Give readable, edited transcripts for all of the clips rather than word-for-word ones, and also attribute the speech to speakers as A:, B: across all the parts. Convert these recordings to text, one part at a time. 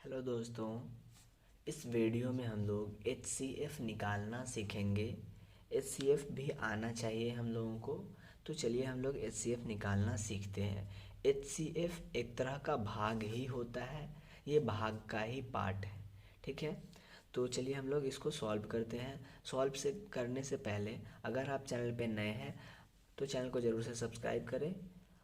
A: Hello दोस्तों। इस video में हम लोग HCF निकालना सीखेंगे। HCF भी आना चाहिए हम लोगों को। तो चलिए हम लोग HCF निकालना सीखते हैं। HCF एक तरह का भाग ही होता है, ये भाग का ही पार्ट है। ठीक है, तो चलिए हम लोग इसको सॉल्व करते हैं। सॉल्व से करने से पहले अगर आप चैनल पे नए हैं तो चैनल को ज़रूर से सब्सक्राइब करें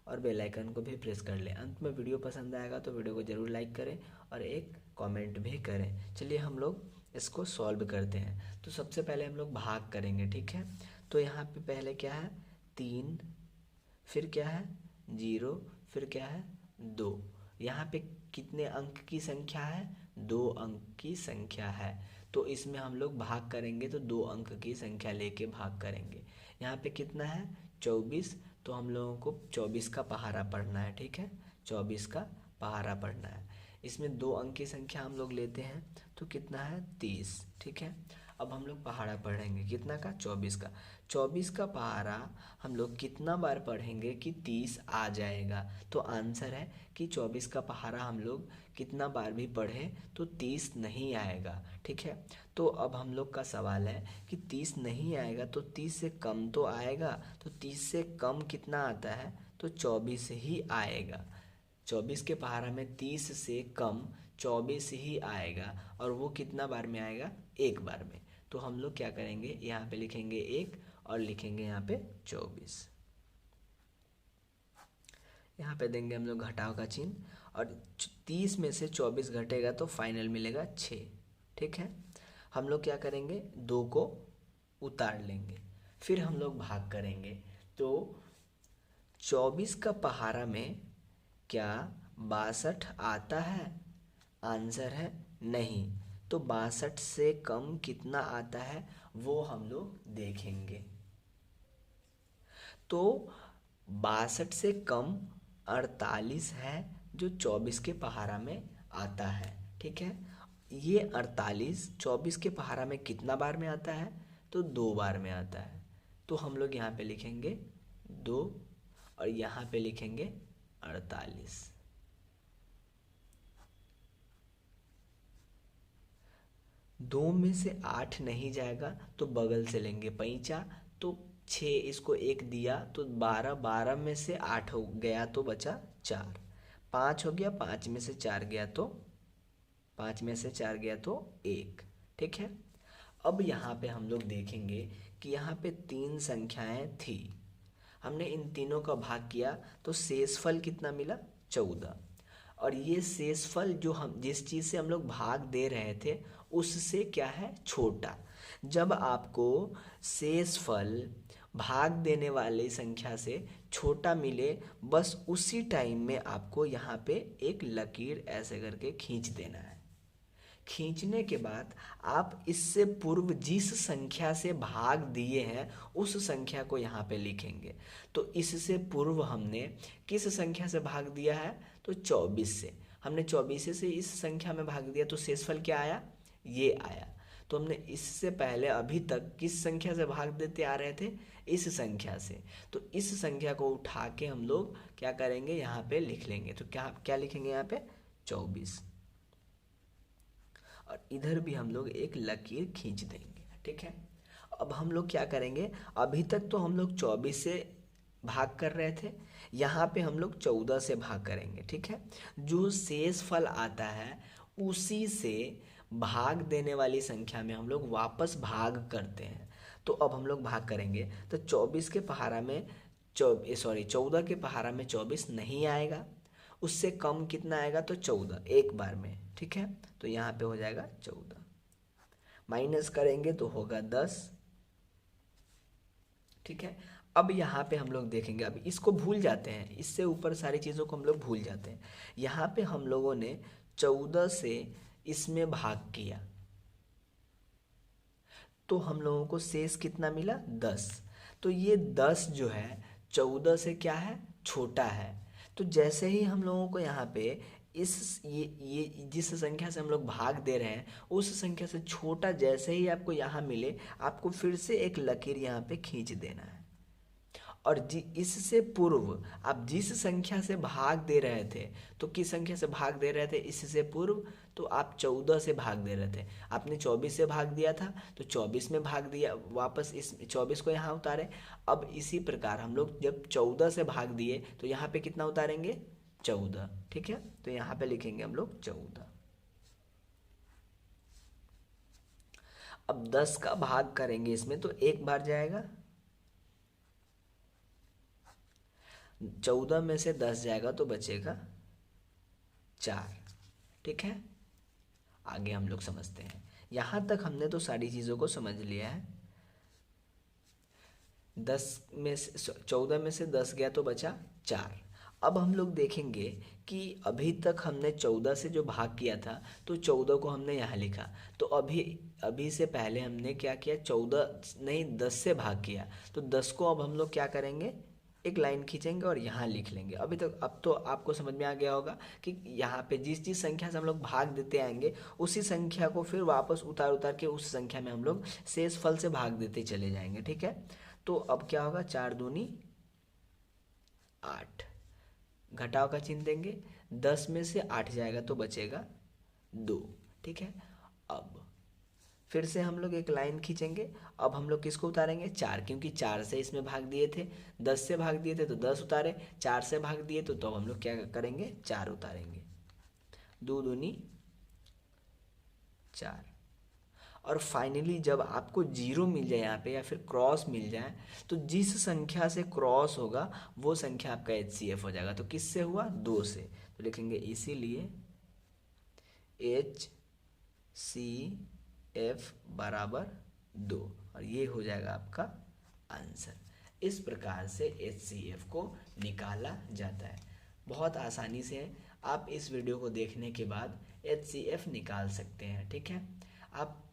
A: और बेल आइकन को भी प्रेस कर लें। अंत में वीडियो पसंद आएगा तो वीडियो को ज़रूर लाइक करें और एक कमेंट भी करें। चलिए हम लोग इसको सॉल्व करते हैं। तो सबसे पहले हम लोग भाग करेंगे, ठीक है। तो यहाँ पे पहले क्या है 3, फिर क्या है 0, फिर क्या है 2। यहाँ पे कितने अंक की संख्या है? 2 अंक की संख्या है। तो इसमें हम लोग भाग करेंगे तो 2 अंक की संख्या लेके भाग करेंगे। यहाँ पे कितना है 24, तो हम लोगों को 24 का पहाड़ा पढ़ना है, ठीक है। 24 का पहाड़ा पढ़ना है। इसमें 2 अंक की संख्या हम लोग लेते हैं तो कितना है 30, ठीक है। अब हम लोग पहाड़ा पढ़ेंगे कितना का 24 का। 24 का पहाड़ा हम लोग कितना बार पढ़ेंगे कि 30 आ जाएगा? तो आंसर है कि 24 का पहाड़ा हम लोग कितना बार भी पढ़ें तो 30 नहीं आएगा, ठीक है। तो अब हम लोग का सवाल है कि 30 नहीं आएगा तो 30 से कम तो आएगा। तो 30 से कम कितना आता है? तो 24 ही आएगा। 24 के पहाड़ा में 30 से कम 24 ही आएगा और वो कितना बार में आएगा? एक बार में। तो हम लोग क्या करेंगे, यहाँ पे लिखेंगे 1 और लिखेंगे यहाँ पे 24। यहाँ पे देंगे हम लोग घटाव का चिन्ह और 30 में से 24 घटेगा तो फाइनल मिलेगा 6, ठीक है। हम लोग क्या करेंगे 2 को उतार लेंगे, फिर हम लोग भाग करेंगे। तो 24 का पहाड़ा में क्या 62 आता है? आंसर है नहीं। तो 62 से कम कितना आता है वो हम लोग देखेंगे। तो 62 से कम 48 है जो 24 के पहाड़ा में आता है, ठीक है। ये 48 24 के पहाड़ा में कितना बार में आता है? तो 2 बार में आता है। तो हम लोग यहाँ पे लिखेंगे 2 और यहाँ पे लिखेंगे 48। 2 में से 8 नहीं जाएगा तो बगल से लेंगे पैंचा। तो 6, इसको 1 दिया तो 12, 12 में से 8 हो गया तो बचा 4। 5 हो गया, 5 में से 4 गया तो 5 में से 4 गया तो 1, ठीक है। अब यहाँ पे हम लोग देखेंगे कि यहाँ पे 3 संख्याएं थी। हमने इन तीनों का भाग किया तो शेषफल कितना मिला? 14। और ये शेषफल जो हम जिस चीज़ से हम लोग भाग दे रहे थे उससे क्या है? छोटा। जब आपको शेषफल भाग देने वाली संख्या से छोटा मिले, बस उसी टाइम में आपको यहाँ पे एक लकीर ऐसे करके खींच देना है। खींचने के बाद आप इससे पूर्व जिस संख्या से भाग दिए हैं उस संख्या को यहाँ पे लिखेंगे। तो इससे पूर्व हमने किस संख्या से भाग दिया है? तो 24 से। हमने 24 से इस संख्या में भाग दिया तो शेषफल क्या आया? ये आया। तो हमने इससे पहले अभी तक किस संख्या से भाग देते आ रहे थे? इस संख्या से। तो इस संख्या को उठा के हम लोग क्या करेंगे, यहाँ पे लिख लेंगे। तो क्या क्या लिखेंगे यहाँ पे? 24। और इधर भी हम लोग एक लकीर खींच देंगे, ठीक है। अब हम लोग क्या करेंगे, अभी तक तो हम लोग 24 से भाग कर रहे थे, यहाँ पे हम लोग 14 से भाग करेंगे, ठीक है। जो शेष फल आता है उसी से भाग देने वाली संख्या में हम लोग वापस भाग करते हैं। तो अब हम लोग भाग करेंगे तो 24 के पहाड़ा में 14 के पहाड़ा में 24 नहीं आएगा। उससे कम कितना आएगा? तो 14 एक बार में, ठीक है। तो यहाँ पे हो जाएगा 14, माइनस करेंगे तो होगा 10, ठीक है। अब यहाँ पे हम लोग देखेंगे, अब इसको भूल जाते हैं, इससे ऊपर सारी चीज़ों को हम लोग भूल जाते हैं। यहाँ पे हम लोगों ने 14 से इसमें भाग किया तो हम लोगों को शेष कितना मिला? 10। तो ये 10 जो है 14 से क्या है? छोटा है। तो जैसे ही हम लोगों को यहाँ पे ये जिस संख्या से हम लोग भाग दे रहे हैं उस संख्या से छोटा जैसे ही आपको यहाँ मिले, आपको फिर से एक लकीर यहाँ पे खींच देना है। और इससे पूर्व आप जिस संख्या से भाग दे रहे थे, तो किस संख्या से भाग दे रहे थे इससे पूर्व, तो आप 14 से भाग दे रहे थे। आपने 24 से भाग दिया था तो 24 में भाग दिया, वापस इस 24 को यहाँ उतारे। अब इसी प्रकार हम लोग जब 14 से भाग दिए तो यहाँ पे कितना उतारेंगे, 14। ठीक है, तो यहाँ पे लिखेंगे हम लोग 14। अब 10 का भाग करेंगे इसमें तो एक बार जाएगा, 14 में से 10 जाएगा तो बचेगा 4। ठीक है, आगे हम लोग समझते हैं। यहाँ तक हमने तो सारी चीज़ों को समझ लिया है। 14 में से 10 गया तो बचा 4। अब हम लोग देखेंगे कि अभी तक हमने 14 से जो भाग किया था तो 14 को हमने यहाँ लिखा, तो अभी अभी से पहले हमने क्या किया, 14 नहीं 10 से भाग किया, तो 10 को अब हम लोग क्या करेंगे, एक लाइन खींचेंगे और यहाँ लिख लेंगे। अभी तक अब तो आपको समझ में आ गया होगा कि यहाँ पे जिस जिस संख्या से हम लोग भाग देते आएंगे उसी संख्या को फिर वापस उतार उतार के उस संख्या में हम लोग शेष फल से भाग देते चले जाएंगे। ठीक है, तो अब क्या होगा, 4 दूनी 8, घटाव का चिन्ह देंगे, 10 में से 8 जाएगा तो बचेगा 2। ठीक है, अब फिर से हम लोग एक लाइन खींचेंगे। अब हम लोग किसको उतारेंगे, 4, क्योंकि 4 से इसमें भाग दिए थे, 10 से भाग दिए थे तो 10 उतारे, 4 से भाग दिए तो अब हम लोग क्या करेंगे, 4 उतारेंगे। 2 दूनी 4। और फाइनली जब आपको 0 मिल जाए यहाँ पे या फिर क्रॉस मिल जाए, तो जिस संख्या से क्रॉस होगा वो संख्या आपका HCF हो जाएगा। तो किससे हुआ, 2 से, तो लिखेंगे इसीलिए HCF बराबर 2, और ये हो जाएगा आपका आंसर। इस प्रकार से HCF को निकाला जाता है, बहुत आसानी से आप इस वीडियो को देखने के बाद HCF निकाल सकते हैं। ठीक है,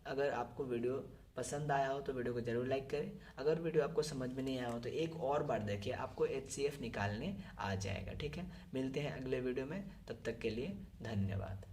A: अगर आपको वीडियो पसंद आया हो तो वीडियो को ज़रूर लाइक करें। अगर वीडियो आपको समझ में नहीं आया हो तो एक और बार देखिए, आपको HCF निकालने आ जाएगा। ठीक है, मिलते हैं अगले वीडियो में, तब तक के लिए धन्यवाद।